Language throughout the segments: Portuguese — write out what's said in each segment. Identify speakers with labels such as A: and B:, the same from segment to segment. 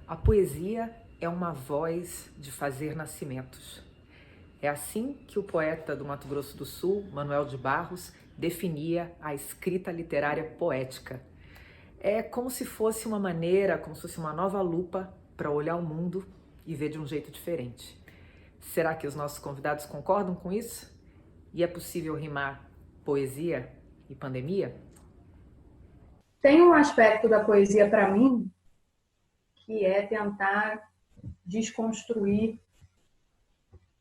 A: A poesia é uma voz de fazer nascimentos. É assim que o poeta do Mato Grosso do Sul, Manuel de Barros, definia a escrita literária poética. É como se fosse uma maneira, como se fosse uma nova lupa para olhar o mundo e ver de um jeito diferente. Será que os nossos convidados concordam com isso? E é possível rimar poesia e pandemia?
B: Tem um aspecto da poesia para mim que é tentar desconstruir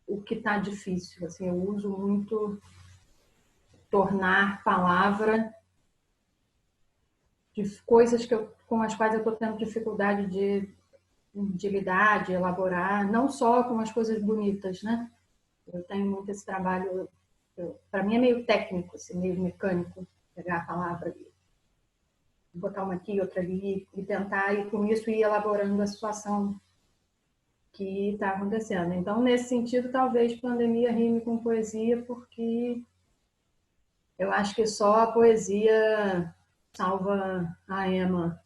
B: o que está difícil. Assim, eu uso muito tornar palavra de coisas com as quais eu estou tendo dificuldade de lidar, de elaborar, não só com as coisas bonitas, né? Eu tenho muito esse trabalho, para mim é meio técnico, assim, meio mecânico, pegar a palavra e botar uma aqui, outra ali, e tentar, e com isso ir elaborando a situação que está acontecendo. Então, nesse sentido, talvez pandemia rime com poesia, porque eu acho que só a poesia salva a Emma.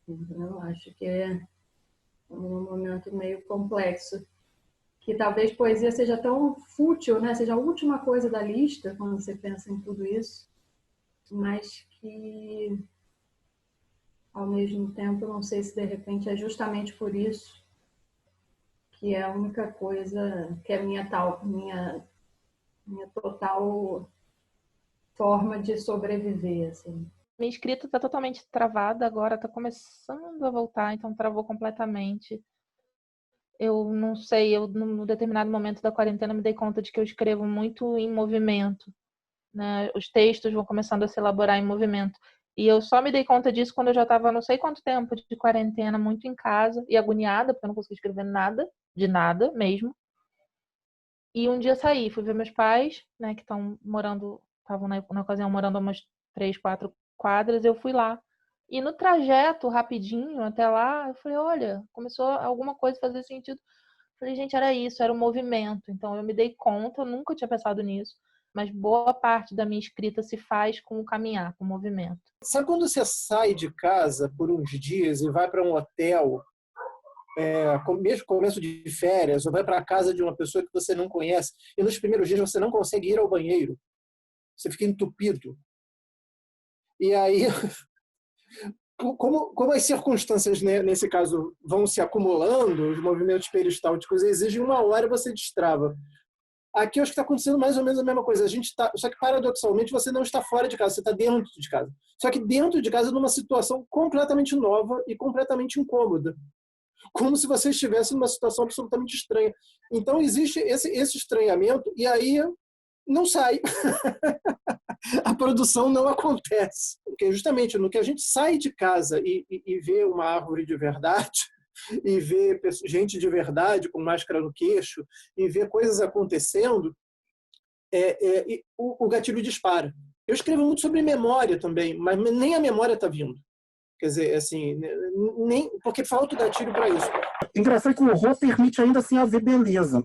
B: Eu acho que é um momento meio complexo. Que talvez poesia seja tão fútil, né? Seja a última coisa da lista, quando você pensa em tudo isso, mas que, ao mesmo tempo, eu não sei se de repente é justamente por isso que é a única coisa, que é minha total forma de sobreviver, assim.
C: Minha escrita está totalmente travada agora, está começando a voltar, então travou completamente. Eu não sei, eu num determinado momento da quarentena me dei conta de que eu escrevo muito em movimento, né? Os textos vão começando a se elaborar em movimento. E eu só me dei conta disso quando eu já estava não sei quanto tempo de quarentena, muito em casa e agoniada, porque eu não conseguia escrever nada, de nada mesmo. E um dia saí, fui ver meus pais, né, que estão morando, estavam na ocasião morando a umas 3, 4 quadras, eu fui lá. E no trajeto, rapidinho, até lá, eu falei, olha, começou alguma coisa a fazer sentido. Falei, gente, era isso, era o movimento. Então eu me dei conta, eu nunca tinha pensado nisso, mas boa parte da minha escrita se faz com o caminhar, com o movimento.
D: Sabe quando você sai de casa por uns dias e vai para um hotel, mesmo começo de férias, ou vai para a casa de uma pessoa que você não conhece, e nos primeiros dias você não consegue ir ao banheiro, você fica entupido. E aí, como as circunstâncias, né, nesse caso, vão se acumulando, os movimentos peristálticos exigem uma hora você destrava. Aqui eu acho que está acontecendo mais ou menos a mesma coisa. Só que, paradoxalmente, você não está fora de casa, você está dentro de casa. Só que dentro de casa, numa situação completamente nova e completamente incômoda. Como se você estivesse numa situação absolutamente estranha. Então, existe esse estranhamento e aí não sai. A produção não acontece. Porque justamente no que a gente sai de casa e vê uma árvore de verdade, e ver gente de verdade com máscara no queixo, e ver coisas acontecendo, o gatilho dispara. Eu escrevo muito sobre memória também, mas nem a memória está vindo. Quer dizer, assim, nem, porque falta o gatilho para isso.
E: Engraçado que o horror permite ainda assim haver beleza.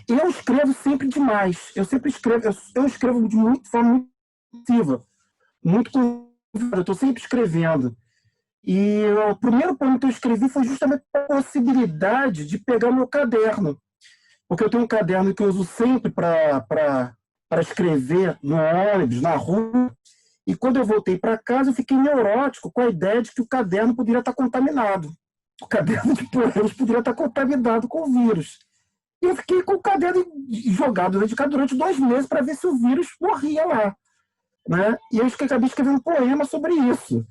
E: E eu escrevo sempre demais. Eu sempre escrevo, eu escrevo de forma muito ativa, muito convicta. Eu estou sempre escrevendo. E o primeiro poema que eu escrevi foi justamente a possibilidade de pegar o meu caderno. Porque eu tenho um caderno que eu uso sempre para escrever no ônibus, na rua. E quando eu voltei para casa, eu fiquei neurótico com a ideia de que o caderno poderia estar contaminado. O caderno de poemas poderia estar contaminado com o vírus. E eu fiquei com o caderno jogado dentro de casa durante 2 meses para ver se o vírus morria lá. Né? E eu acabei escrevendo um poema sobre isso.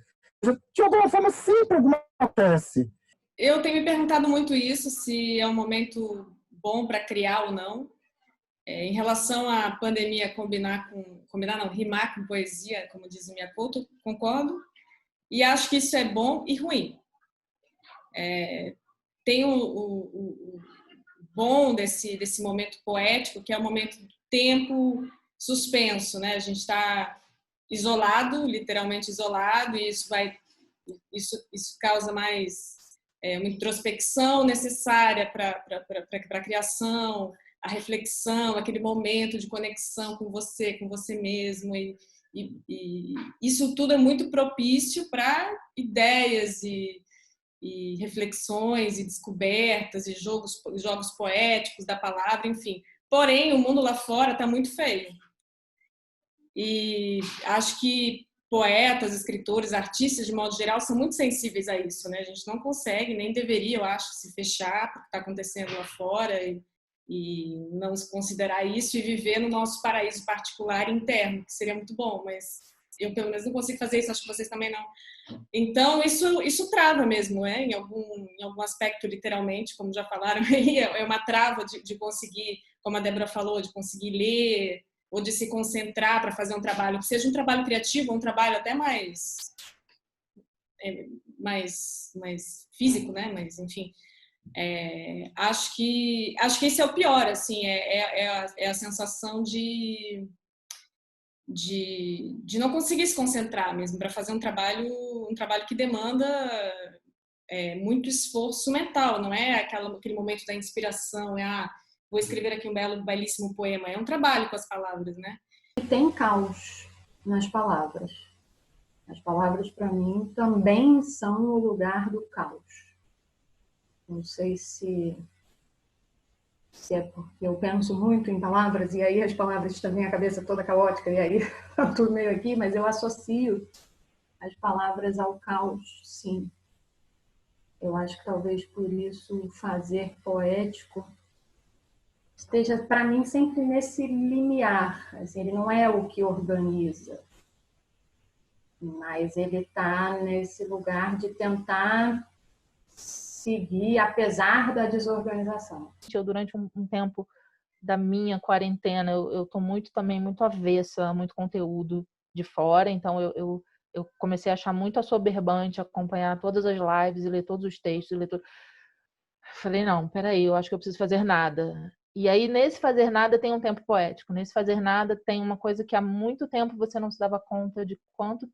E: De alguma forma, sempre alguma coisa acontece.
F: Eu tenho me perguntado muito isso, se é um momento bom para criar ou não. Em relação à pandemia, rimar com poesia, como diz o Miyakoto, concordo. E acho que isso é bom e ruim. Tem o bom desse momento poético, que é o momento do tempo suspenso, né? A gente está isolado, literalmente isolado, e isso causa mais uma introspecção necessária para a criação, a reflexão, aquele momento de conexão com você mesmo, e E isso tudo é muito propício para ideias e reflexões e descobertas e jogos poéticos da palavra, enfim. Porém, o mundo lá fora está muito feio. E acho que poetas, escritores, artistas, de modo geral, são muito sensíveis a isso, né? A gente não consegue, nem deveria, eu acho, se fechar para o que está acontecendo lá fora e não considerar isso e viver no nosso paraíso particular interno, que seria muito bom, mas eu, pelo menos, não consigo fazer isso, acho que vocês também não. Então, isso trava mesmo, em algum aspecto, literalmente, como já falaram aí, é uma trava de conseguir, como a Débora falou, de conseguir ler ou de se concentrar para fazer um trabalho, que seja um trabalho criativo, um trabalho até mais físico, né? Mas, enfim, acho que esse é o pior, assim, é a sensação de não conseguir se concentrar mesmo para fazer um trabalho que demanda muito esforço mental, não é aquele momento da inspiração, vou escrever aqui um belíssimo poema, é um trabalho com as palavras, né?
B: E tem caos nas palavras. As palavras, para mim, também são o lugar do caos. Não sei se é porque eu penso muito em palavras e aí as palavras também a cabeça toda caótica e aí tá tudo meio aqui, mas eu associo as palavras ao caos, sim. Eu acho que talvez por isso fazer poético esteja, para mim, sempre nesse limiar. Assim, ele não é o que organiza, mas ele está nesse lugar de tentar seguir, apesar da desorganização.
C: Durante um tempo da minha quarentena, eu tô muito avessa, muito conteúdo de fora, então eu comecei a achar muito assoberbante acompanhar todas as lives e ler todos os textos. Falei, não, peraí, eu acho que eu preciso fazer nada. E aí, nesse fazer nada, tem um tempo poético. Nesse fazer nada, tem uma coisa que há muito tempo você não se dava conta de quanto,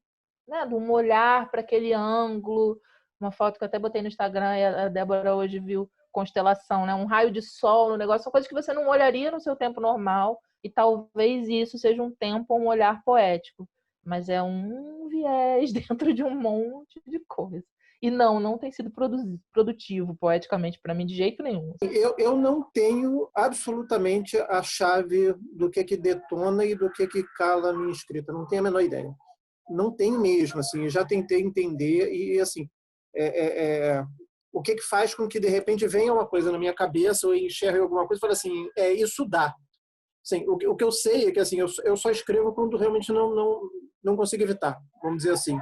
C: né, de um olhar para aquele ângulo. Uma foto que eu até botei no Instagram e a Débora hoje viu constelação, né? Um raio de sol no negócio. São coisas que você não olharia no seu tempo normal. E talvez isso seja um tempo, um olhar poético. Mas é um viés dentro de um monte de coisa. E não tem sido produtivo poeticamente para mim de jeito nenhum.
D: Eu não tenho absolutamente a chave do que detona e do que cala a minha escrita. Não tenho a menor ideia. Não tenho mesmo. Assim, já tentei entender e assim, o que faz com que de repente venha uma coisa na minha cabeça ou enxergue alguma coisa e fale assim, isso dá. Assim, o que eu sei é que assim, eu só escrevo quando realmente não consigo evitar, vamos dizer assim.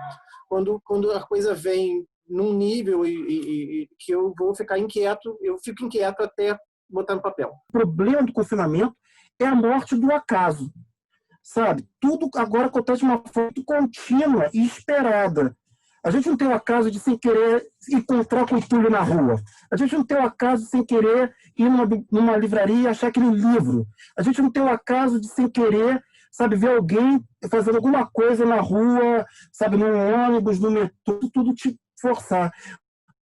D: Quando a coisa vem num nível e que eu vou ficar inquieto, eu fico inquieto até botar no papel.
E: O problema do confinamento é a morte do acaso, sabe? Tudo agora acontece de uma forma contínua e esperada. A gente não tem o acaso de, sem querer, encontrar com o Túlio na rua. A gente não tem o acaso de, sem querer, ir numa livraria e achar aquele livro. A gente não tem o acaso de, sem querer, sabe, ver alguém fazendo alguma coisa na rua, sabe, no ônibus, no metrô, tudo te forçar.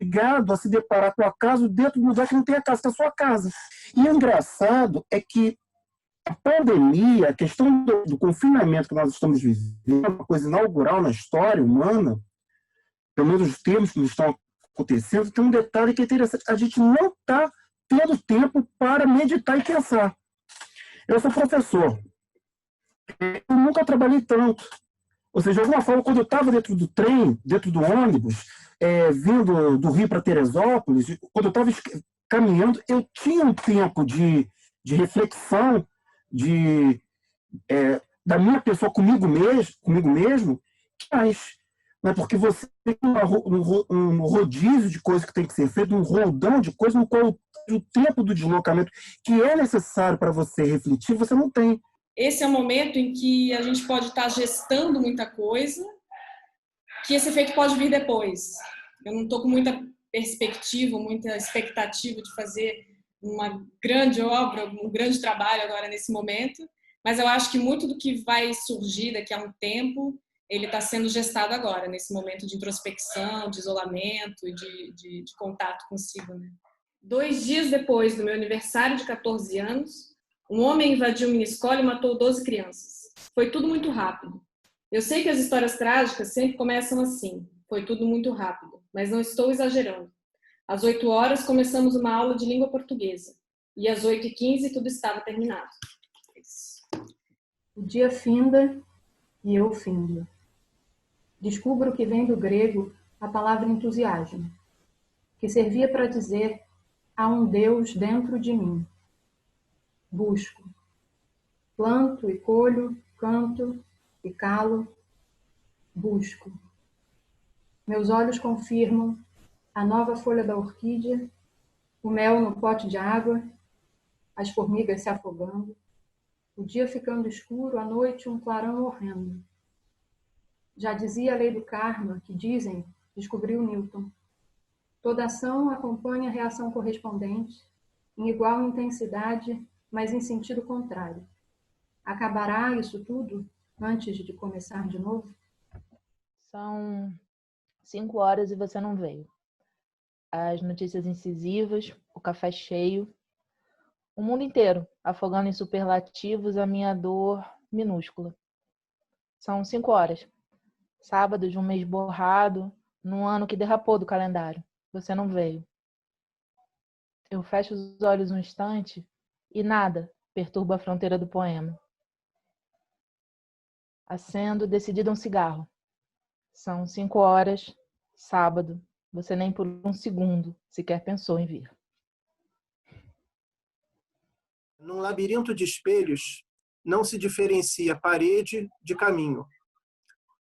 E: Obrigado a se deparar com o acaso dentro do lugar que não tem acaso, que é a sua casa. E o engraçado é que a pandemia, a questão do confinamento que nós estamos vivendo, é uma coisa inaugural na história humana, pelo menos os termos que estão acontecendo, tem um detalhe que é interessante. A gente não está tendo tempo para meditar e pensar. Eu sou professor. Eu nunca trabalhei tanto. Ou seja, de alguma forma, quando eu estava dentro do trem, dentro do ônibus, vindo do Rio para Teresópolis, quando eu estava caminhando, eu tinha um tempo de reflexão da minha pessoa comigo mesmo, mas né, porque você tem um rodízio de coisas que tem que ser feito, um roldão de coisas no qual o tempo do deslocamento que é necessário para você refletir, você não tem.
F: Esse é o momento em que a gente pode estar gestando muita coisa, que esse efeito pode vir depois. Eu não estou com muita perspectiva, muita expectativa de fazer uma grande obra, um grande trabalho agora nesse momento, mas eu acho que muito do que vai surgir daqui a um tempo, ele está sendo gestado agora, nesse momento de introspecção, de isolamento e de contato consigo, né? 2 dias depois do meu aniversário de 14 anos, um homem invadiu minha escola e matou 12 crianças. Foi tudo muito rápido. Eu sei que as histórias trágicas sempre começam assim. Foi tudo muito rápido, mas não estou exagerando. Às 8 horas começamos uma aula de língua portuguesa. E às 8h15 tudo estava terminado.
B: O dia finda e eu findo. Descubro que vem do grego a palavra entusiasmo, que servia para dizer há um Deus dentro de mim. Busco. Planto e colho, canto e calo. Busco. Meus olhos confirmam a nova folha da orquídea, o mel no pote de água, as formigas se afogando, o dia ficando escuro, a noite um clarão horrendo. Já dizia a lei do karma, que dizem, descobriu Newton. Toda ação acompanha a reação correspondente, em igual intensidade, mas em sentido contrário. Acabará isso tudo antes de começar de novo?
C: São 5 horas e você não veio. As notícias incisivas, o café cheio, o mundo inteiro afogando em superlativos a minha dor minúscula. São 5 horas. Sábado de um mês borrado, num ano que derrapou do calendário. Você não veio. Eu fecho os olhos um instante e nada perturba a fronteira do poema. Acendo decidido um cigarro. São 5 horas, sábado. Você nem por um segundo sequer pensou em vir.
D: Num labirinto de espelhos, não se diferencia parede de caminho.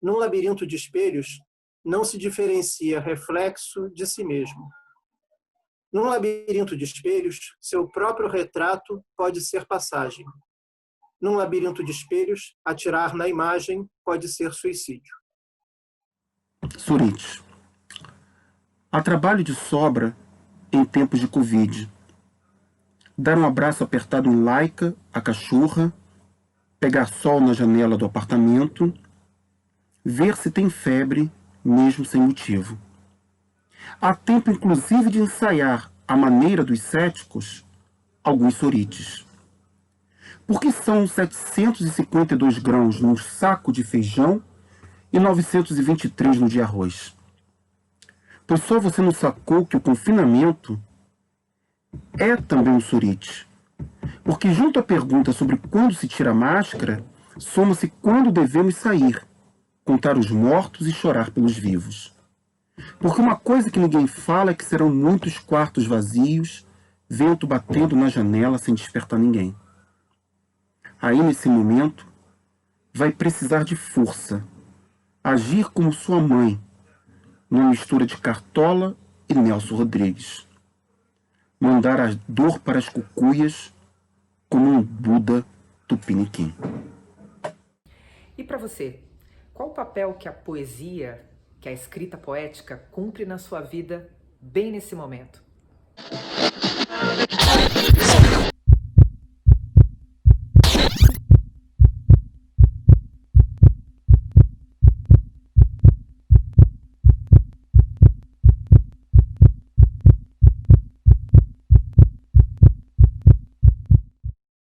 D: Num labirinto de espelhos, não se diferencia reflexo de si mesmo. Num labirinto de espelhos, seu próprio retrato pode ser passagem. Num labirinto de espelhos, atirar na imagem pode ser suicídio.
E: Surites. Há trabalho de sobra em tempos de Covid. Dar um abraço apertado em Laika, a cachorra, pegar sol na janela do apartamento, ver se tem febre, mesmo sem motivo. Há tempo, inclusive, de ensaiar, à maneira dos céticos, alguns surites. Porque são 752 grãos num saco de feijão e 923 no de arroz? Pois só você não sacou que o confinamento é também um surite. Porque junto à pergunta sobre quando se tira a máscara, soma-se quando devemos sair, contar os mortos e chorar pelos vivos. Porque uma coisa que ninguém fala é que serão muitos quartos vazios, vento batendo na janela sem despertar ninguém. Aí, nesse momento, vai precisar de força, agir como sua mãe, numa mistura de Cartola e Nelson Rodrigues. Mandar a dor para as cucuias como um Buda tupiniquim.
A: E para você, qual o papel que a poesia, que a escrita poética cumpre na sua vida bem nesse momento?